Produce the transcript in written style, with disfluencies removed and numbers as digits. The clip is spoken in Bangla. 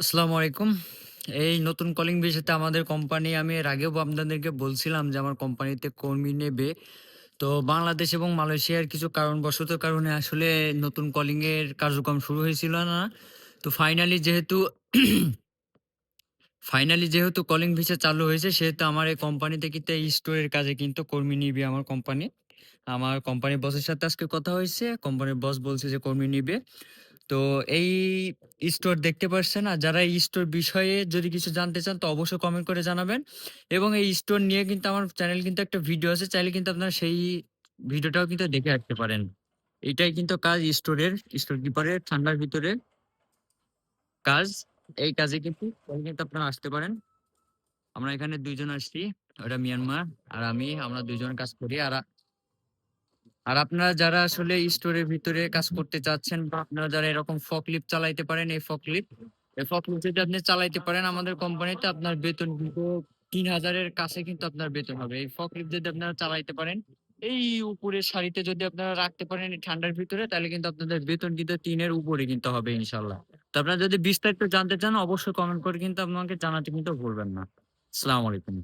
আসসালামু আলাইকুম। এই নতুন কলিং বিষয়তে আমাদের কোম্পানি আমি এর আগেও আপনাদেরকে বলছিলাম যে আমার কোম্পানিতে কর্মী নেবে। তো বাংলাদেশ এবং মালয়েশিয়ার কিছু কারণবশত কারণে আসলে নতুন কলিং এর কার্যক্রম শুরু হয়েছিল না। তো ফাইনালি যেহেতু কলিং ভিসা চালু হয়েছে সেহেতু আমার এই কোম্পানিতে কিন্তু এই স্টোরের কাজে কিন্তু কর্মী নিবে আমার কোম্পানি। আমার কোম্পানির বসের সাথে আজকে কথা হয়েছে। কোম্পানির বস বলছে যে কর্মী নিবে। তো এই স্টোর দেখতে পারছেন। আর যারা এই স্টোর বিষয়ে যদি কিছু জানতে চান তো অবশ্যই কমেন্ট করে জানাবেন। এবং এই স্টোর নিয়ে কিন্তু আমার চ্যানেল কিন্তু একটা ভিডিও আছে। চাইলে কিন্তু আপনারা সেই ভিডিওটাও কিন্তু দেখে আসতে পারেন। এটাই কিন্তু কাজ স্টোর কিপারের ঠান্ডার ভিতরে কাজ। এই কাজে কিন্তু আপনারা আসতে পারেন। আমরা এখানে ২ জন আসছি। ওটা মিয়ানমার আর আমরা ২ জন কাজ করি। আর আপনারা যারা আসলে স্টোরের ভিতরে কাজ করতে চাচ্ছেন বা আপনারা যারা এরকম ফকলিফট চালাইতে পারেন, এই ফকলিফট যদি আপনি চালাইতে পারেন আমাদের কোম্পানিতে আপনার বেতন কিন্তু ৩,০০০ এর কাছে কিন্তু আপনার বেতন হবে। এই ফকলিফট যদি আপনারা চালাইতে পারেন, এই উপরের সারিতে যদি আপনারা রাখতে পারেন এই ঠান্ডার ভিতরে তাহলে কিন্তু আপনাদের বেতন কিন্তু ৩ এর উপরে কিন্তু হবে ইনশাআল্লাহ। তো আপনারা যদি বিস্তারিত জানতে চান অবশ্যই কমেন্ট করে কিন্তু আমাকে জানাতে কিন্তু ভুলবেন না। আসসালামু আলাইকুম।